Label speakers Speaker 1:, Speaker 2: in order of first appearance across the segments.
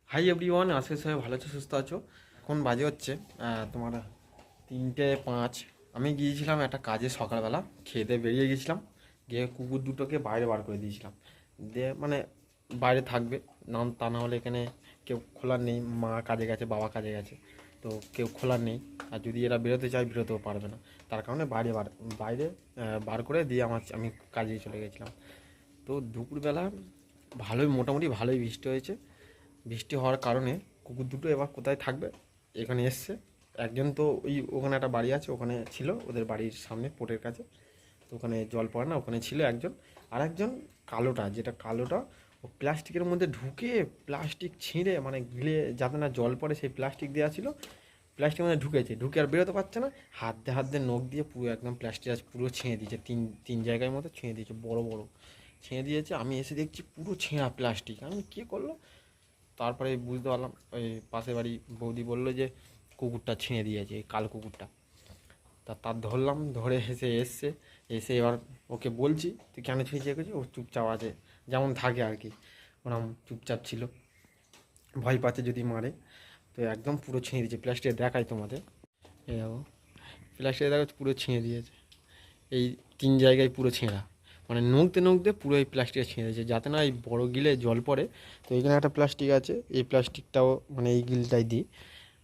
Speaker 1: Hi everyone, আজকে সবাই ভালো আছো, সুস্থ আছো। এখন বাজে হচ্ছে তোমার 3টে 5। আমি গিয়েছিলাম একটা কাজে সকালবেলা, খেতে বেরিয়ে গেছিলাম, গিয়ে কুকুর দুটোকে বাইরে বার করে দিয়েছিলাম। দিয়ে মানে বাইরে থাকবে, না তা না হলে এখানে কেউ খোলার নেই, মা কাজে গেছে, বাবা কাজে গেছে, তো কেউ খোলার নেই। আর যদি এরা বেরোতে চায় বেরোতেও পারবে না, তার কারণে বাইরে বার করে দিয়ে আমি কাজে চলে গেছিলাম। তো দুপুরবেলা মোটামুটি ভালোই বৃষ্টি হয়েছে। বৃষ্টি হওয়ার কারণে কুকুর দুটো এবার কোথায় থাকবে, এখানে এসছে। একজন তো ওখানে একটা বাড়ি আছে, ওখানে ছিল, ওদের বাড়ির সামনে পোর্টের কাছে, তো ওখানে জল পড়ে না, ওখানে ছিল একজন। আর একজন কালোটা ও প্লাস্টিকের মধ্যে ঢুকে, প্লাস্টিক ছিঁড়ে মানে গিলে যাতে না জল পড়ে সেই প্লাস্টিক দেওয়া ছিল, প্লাস্টিকের মধ্যে ঢুকে আর বেরোতে পারছে না। হাত দিয়ে নখ দিয়ে পুরো একদম প্লাস্টিক পুরো ছিঁড়ে দিয়েছে, তিন জায়গায় মতো ছিঁড়ে দিয়েছে, বড় বড় ছিঁড়ে দিয়েছে। আমি এসে দেখছি পুরো ছেঁড়া প্লাস্টিক। আমি কী করলো, তারপরে বুঝতে পারলাম, ওই পাশের বাড়ি বৌদি বললো যে কুকুরটা ছিঁড়ে দিয়েছে, এই কালো কুকুরটা। তার ধরলাম, ধরে এসে এবার ওকে বলছি তুই কেন ছিঁড়েছে কিছু, ও চুপচাপ আছে, যেমন থাকে আর কি, ওরকম চুপচাপ ছিল, ভয় পাচ্ছে যদি মারে। তো একদম পুরো ছিঁড়ে দিয়েছে, প্লাস্টিকে দেখাই তোমাদের, এই দেখো প্লাস্টিকে দেখো পুরো ছিঁড়ে দিয়েছে, এই 3 জায়গায় পুরো ছেঁড়া, মানে নখতে পুরো এই প্লাস্টিকটা ছিঁড়ে দিয়েছে যাতে না এই বড় গিলে জল পড়ে। তো এখানে একটা প্লাস্টিক আছে, এই প্লাস্টিকটাও মানে এই গিলটাই দিই।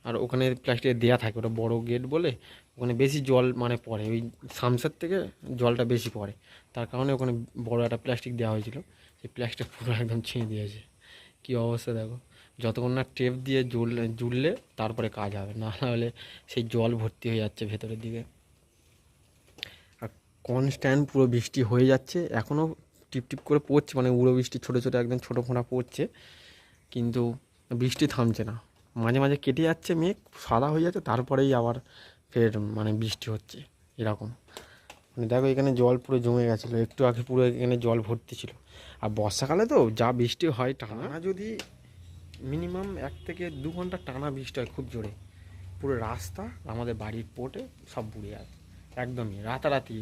Speaker 1: আর ওখানে প্লাস্টিকের দেওয়া থাকে, ওটা বড় গেট বলে, ওখানে বেশি জল মানে পড়ে, ওই সামসের থেকে জলটা বেশি পড়ে, তার কারণে ওখানে বড় একটা প্লাস্টিক দেওয়া হয়েছিল। সেই প্লাস্টিক পুরো একদম ছিঁড়ে দিয়েছে, কী অবস্থা দেখো। যতক্ষণ না টেপ দিয়ে জুড়লে তারপরে কাজ হবে, না হলে সেই জল ভর্তি হয়ে যাচ্ছে ভেতরের দিকে। আর কনস্ট্যান্ট পুরো বৃষ্টি হয়ে যাচ্ছে, এখনও টিপটিপ করে পড়ছে, মানে উড়ো বৃষ্টি, ছোটো ছোটো একদম ছোটো ফোঁটা পড়ছে, কিন্তু বৃষ্টি থামছে না। মাঝে মাঝে কেটে যাচ্ছে, মেঘ সাদা হয়ে যাচ্ছে, তারপরেই আবার ফের মানে বৃষ্টি হচ্ছে, এরকম। মানে দেখো এখানে জল পুরো জমে গেছিলো, একটু আগে পুরো এখানে জল ভর্তি ছিল। আর বর্ষাকালে তো যা বৃষ্টি হয় টানা, যদি মিনিমাম 1 থেকে 2 ঘন্টা টানা বৃষ্টি হয় খুব জোরে, পুরো রাস্তা আমাদের বাড়ির পোর্টে সব বুড়ে যায় একদমই রাতারাতি।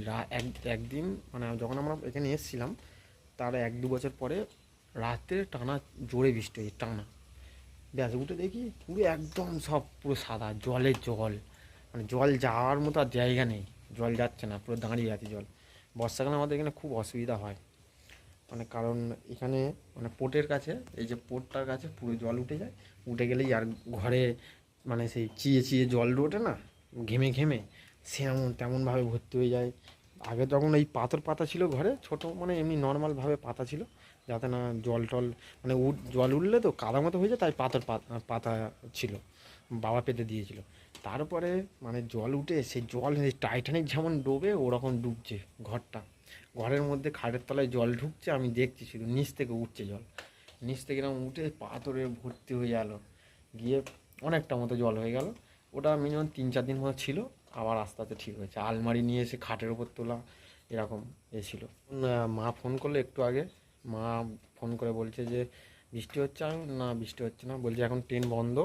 Speaker 1: একদিন মানে যখন আমরা এখানে এসেছিলাম তার 1-2 বছর পরে রাতে টানা জোরে বৃষ্টি হয়েছে, টানা। ব্যাস উঠে দেখি পুরো একদম সব পুরো সাদা, জল, মানে জল যাওয়ার মতো আর জায়গা নেই, জল যাচ্ছে না, পুরো দাঁড়িয়ে আছে জল। বর্ষাকালে আমাদের এখানে খুব অসুবিধা হয়, মানে কারণ এখানে মানে পোর্টের কাছে, এই যে পোর্টটার কাছে পুরো জল উঠে যায়, উঠে গেলেই আর ঘরে মানে সেই চিয়ে জল ওঠে না, ঘেমে সেমন তেমনভাবে ভর্তি হয়ে যায়। আগে তখন এই পাতা ছিল ঘরে, ছোট মানে এমনি নর্মালভাবে পাতা ছিল, যাতে না জল মানে জল উঠলে তো কাদা মতো হয়ে যায়, তাই পাতা ছিল, বাবা পেতে দিয়েছিল। তারপরে মানে জল উঠে সেই জল টাইটানিক যেমন ডোবে ওরকম ডুবছে ঘরটা, ঘরের মধ্যে খাটের তলায় জল ঢুকছে, আমি দেখছি শুধু নিচ থেকে উঠছে জল, নিচ থেকে এরকম উঠে পাথরে ভর্তি হয়ে গেল, গিয়ে অনেকটা মতো জল হয়ে গেল। ওটা মিনিমাম 3-4 দিন মতো ছিল, আবার আস্তে আস্তে ঠিক হয়েছে। আলমারি নিয়ে এসে খাটের ওপর তোলা, এরকম ছিল। মা ফোন করলো একটু আগে, মা ফোন করে বলছে যে বৃষ্টি হচ্ছে। আমি না, বৃষ্টি হচ্ছে না, বলছে এখন ট্রেন বন্ধ,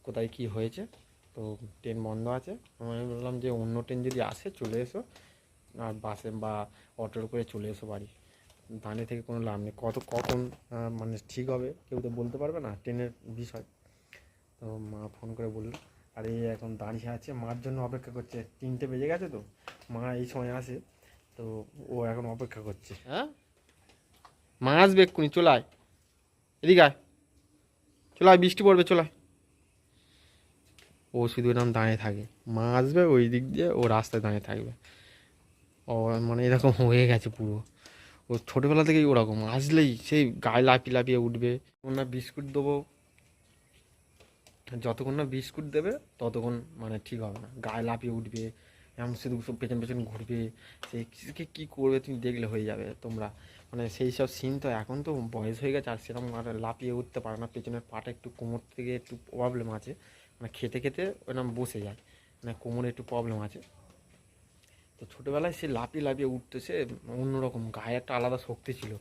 Speaker 1: কোথায় কি হয়েছে, তো ট্রেন বন্ধ আছে। আমি বললাম যে অন্য ট্রেন যদি আসে চলে এসো, আর বাসে বা অটোর করে চলে এসো বাড়ি, দাঁড়িয়ে থেকে কোনো লাভ নেই, কখন মানে ঠিক হবে কেউ তো বলতে পারবে না, ট্রেনের বিষয়। তো মা ফোন করে বললো, আর এই এখন দাঁড়িয়ে আছে, মার জন্য অপেক্ষা করছে, 3টে বেজে গেছে তো, মা এই সময় আসে, তো ও এখন অপেক্ষা করছে। হ্যাঁ, মা আসবে এক্ষুনি, চলায় এদিকে আয়, চলায় বৃষ্টি পড়বে, চলায়। ও শুধু এরকম দাঁড়িয়ে থাকে, মা আসবে ওই দিক দিয়ে, ও রাস্তায় দাঁড়িয়ে থাকবে। ও মানে এরকম হয়ে গেছে পুরো, ও ছোটোবেলা থেকেই ওরকম, আসলেই সেই গায়ে লাফিয়ে উঠবে। না বিস্কুট দেবো, যতক্ষণ না বিস্কুট দেবে ততক্ষণ মানে ঠিক হবে না, গায়ে লাফিয়ে উঠবে, এমন শুধু সব পেছন পেছন ঘুরবে। সে কী করবে তুমি দেখলে হয়ে যাবে তোমরা, মানে সেই সব সিন। তো এখন তো বয়স হয়ে গেছে, আর সেরকম আর লাফিয়ে উঠতে পারে না, পেছনের পাটা একটু, কোমর থেকে একটু প্রবলেম আছে, মানে খেতে খেতে ওরকম বসে যায়, মানে কোমরে একটু প্রবলেম আছে। তো ছোটোবেলায় সে লাফিয়ে উঠতে, সে অন্যরকম, গায়ে একটা আলাদা শক্তি ছিল।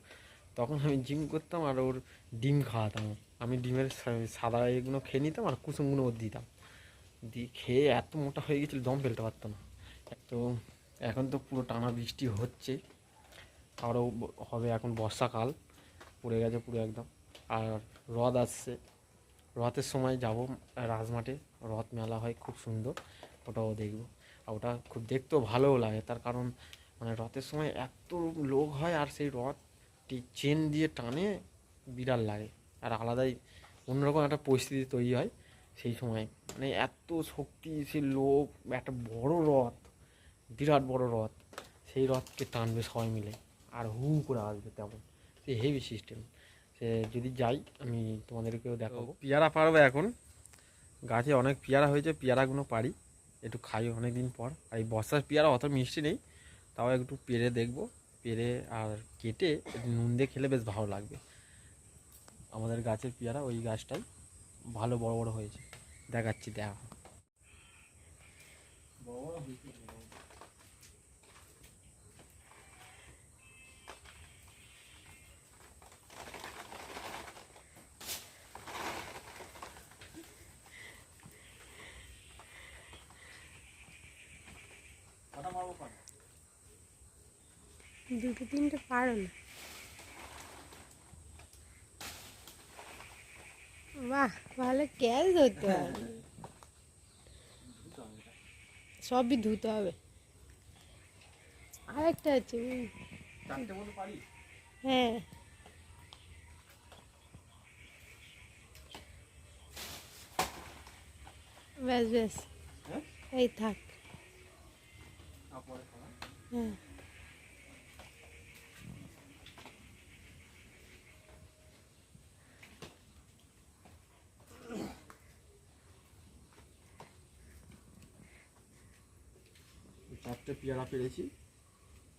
Speaker 1: তখন আমি জিম করতাম আর ওর ডিম খাওয়াতাম, আমি ডিমের সাদা এগুলো খেয়ে নিতাম আর কুসুমগুলো ওর দিতাম, দিয়ে খেয়ে এত মোটা হয়ে গেছিলো দম ফেলতে পারতাম না। তো এখন তো পুরো টানা বৃষ্টি হচ্ছে, আরও হবে, এখন বর্ষাকাল পড়ে গেছে পুরো একদম, আর রদ আসছে, রথের সময় যাব রাজমাঠে, রথ মেলা হয় খুব সুন্দর, ওটাও দেখব। আর ওটা খুব দেখতেও ভালোও লাগে, তার কারণ মানে রথের সময় এত লোক হয় আর সেই রথটি চেন দিয়ে টানে, বিরাট লাগে। আর আলাদাই অন্যরকম একটা পরিস্থিতি তৈরি হয় সেই সময়, মানে এত শক্তিশালী লোক, একটা বড় রথ, বিরাট বড় রথ, সেই রথকে টানবে সবাই মিলে আর হু করে আসবে, তেমন সে হেভি সিস্টেম। সে যদি যাই আমি তোমাদেরকেও দেখাবো। পেয়ারা পারবে এখন, গাছে অনেক পেয়ারা হয়েছে, পেয়ারাগুলো পারি, একটু খাই অনেক দিন পর। আর এই বর্ষার পেয়ারা অত মিষ্টি নেই, তাও একটু পেরে দেখবো, পেরে আর কেটে একটু নুন দিয়ে খেলে বেশ ভালো লাগবে। আমাদের গাছের পেয়ারা, ওই গাছটাই ভালো বড় বড় হয়েছে, দেখাচ্ছি দেখা।
Speaker 2: দুটো তিনটে পারো না? বাহ, ভালো ক্যাচ ধরতে হবে, সবই ধুতে হবে। আরেকটা আছে, হ্যাঁ ব্যাস ব্যাস, এই থাক। হ্যাঁ
Speaker 1: চারটে পেয়ারা পেরেছি,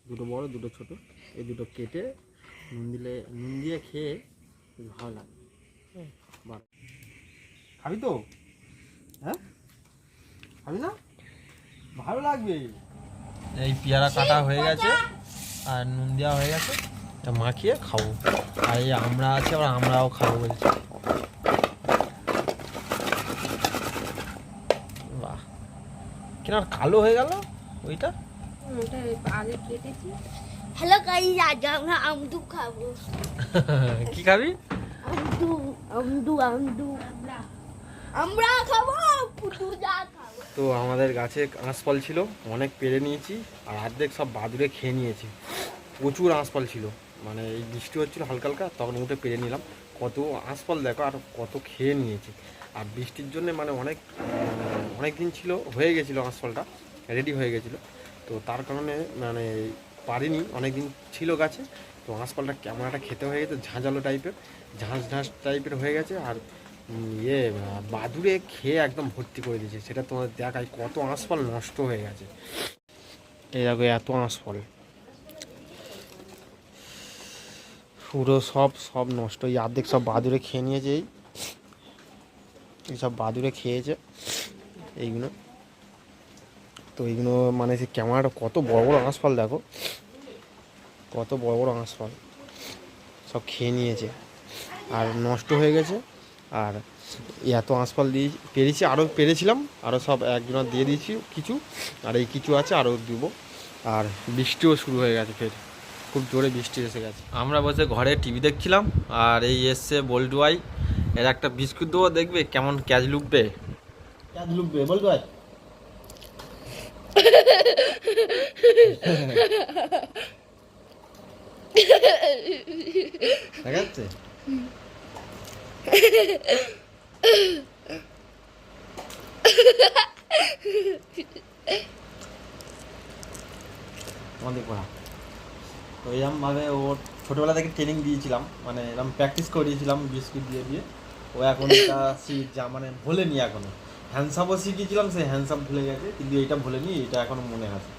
Speaker 1: দুটো বড় দুটো ছোট। এই দুটো কেটে নুন দিয়ে খেয়ে ভালো লাগে। খাবি তো? হ্যাঁ খাবি না? ভালো লাগবে। এই পেয়ারা কাটা হয়ে গেছে আর নুন দেওয়া হয়ে গেছে, এটা মাখিয়ে খাবো। আর এই আমরা আছে, আবার আমরাও খাবো বলছি। বাহ, কেন কালো হয়ে গেল ওইটা?
Speaker 2: ওটা আগে কেটেছি।
Speaker 3: হ্যালো গাইস, আজ আমরা আমদু খাবো।
Speaker 1: কি খাবি?
Speaker 3: আমদু আমদু আমদু আমরা খাবো, পুটু যা খাবো।
Speaker 1: তো আমাদের গাছে আঁশফল ছিল, অনেক পেরে নিয়েছি আর অর্ধেক সব বাদুড়ে খেয়ে নিয়েছি। প্রচুর আঁশফল ছিল, মানে এই বৃষ্টি হচ্ছিলো হালকা হালকা, তখন উঠে পেরে নিলাম। কত আঁশফল দেখো, আর কত খেয়ে নিয়েছি। আর বৃষ্টির জন্য মানে অনেক দিন ছিল, হয়ে গেছিলো আঁশফলটা, রেডি হয়ে গেছিলো। তো তার কারণে মানে পারিনি, অনেক দিন ছিল গাছে। তো আঁশফলটা কেমন একটা খেতে হয়ে গেছে, ঝাঁঝালো টাইপের, ঝাঁঝ টাইপের হয়ে গেছে। আর বাদুড়ে খেয়ে একদম ভর্তি করে দিয়েছে। সেটা তোমাদের দেখায়, কত আঁশফল নষ্ট হয়ে গেছে। এই দেখো এত আঁশফল, পুরো সব নষ্ট। এই অর্ধেক সব বাদুড়ে খেয়ে নিয়েছে, এই সব বাদুড়ে খেয়েছে এইগুলো। তো এইগুলো মানে সে কেমন একটা, কত বড় বড় আঁশফল দেখো, কত বড় বড় আঁশফল সব খেয়ে নিয়েছে আর নষ্ট হয়ে গেছে। আর এত আঁশফল দিয়ে পেরেছি, আরও পেরেছিলাম, আরও সব একজনের দিয়ে দিয়েছি কিছু, আর এই কিছু আছে আরও দেবো। আর বৃষ্টিও শুরু হয়ে গেছে, ফের খুব জোরে বৃষ্টি এসে গেছে। আমরা বসে ঘরে টিভি দেখছিলাম, আর এই এসছে বল্টুয়াই, এর একটা বিস্কুট দেবো, দেখবে কেমন ক্যাচ লুকবে বল্টুয়াই। দেখাচ্ছে আমাদের পড়া। তো এরকমভাবে ওর ছোটোবেলা থেকে ট্রেনিং দিয়েছিলাম, মানে এরকম প্র্যাকটিস করিয়েছিলাম বিস্কুট দিয়ে দিয়ে। ও এখন এটা মানে ভোলেনি এখনো। হ্যান্ডসাপও শিখিয়েছিলাম, সে হ্যান্ডসাপ ভুলে গেছে, কিন্তু এইটা ভোলেনি, এটা এখনো মনে আছে।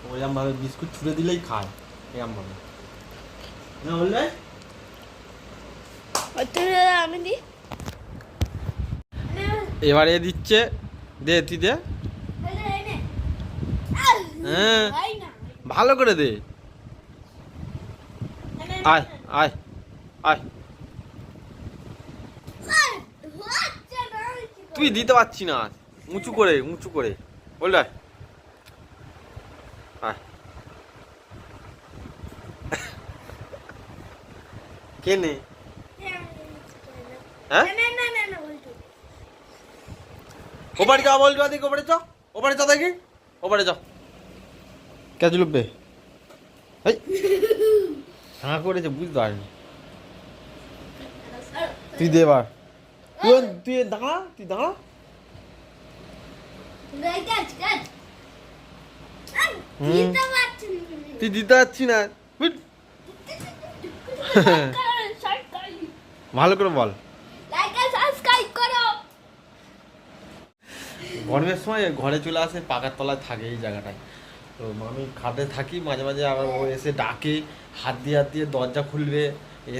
Speaker 1: ও এরকমভাবে বিস্কুট ছুঁড়ে দিলেই খায় এরকমভাবে, না বললে?
Speaker 3: আমি দি
Speaker 1: এবারে দিচ্ছে, দে তুই দে, হ্যাঁ ভালো করে দে। আয় আয় আয়, তুই দিতে পারছি না, উঁচু করে বললে আয়। কেনে হ্যাঁ, ওপারে যাও বল দেখি, ওপারে চ, ওপারে চ দেখি, ওপারে চ। ক্যাচ লুববে এই হাঁ করেছে, বুঝতে পারিনি। তুই দে এবার, তুই দাঁড়া, তুই দাঁড়া।
Speaker 3: দিতে পারছি না।
Speaker 1: তুই দিতে পারছি না, বুঝ। ভালো করে বল।
Speaker 3: লাইক আর সাবস্ক্রাইব করো।
Speaker 1: গরমের সময় ঘরে চলে আসে, পাকার তলায় থাকে এই জায়গাটায়। তো আমি খাটে থাকি, মাঝে মাঝে আবার ও এসে ডাকে, হাত দিয়ে দরজা খুলবে,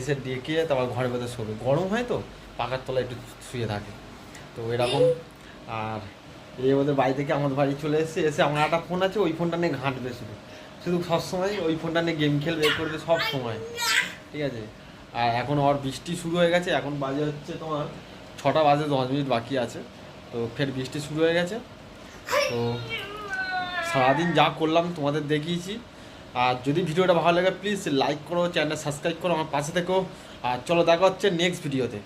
Speaker 1: এসে ডেকে তারপর ঘরের ভেতরে শোবে। গরম হয় তো পাকার তলায় একটু শুয়ে থাকে, তো এরকম। আর এই ওদের বাড়ি থেকে আমাদের বাড়ি চলে এসে আমার একটা ফোন আছে, ওই ফোনটা নিয়ে ঘাঁটবে, শুধু শুধু সবসময় ওই ফোনটা নিয়ে গেম খেলবে, এ করবে সব সময়, ঠিক আছে। আর এখন ওর বৃষ্টি শুরু হয়ে গেছে, এখন বাজে হচ্ছে তোমার 6টা বাজে 10 মিনিট বাকি আছে। তো ফের বৃষ্টি শুরু হয়ে গেছে। তো সারাদিন যা করলাম তোমাদের দেখিয়েছি। আর যদি ভিডিওটা ভালো লাগে প্লিজ লাইক করো, চ্যানেল সাবস্ক্রাইব করো, আমার পাশে থেকো। আর চলো দেখা হচ্ছে নেক্সট ভিডিওতে।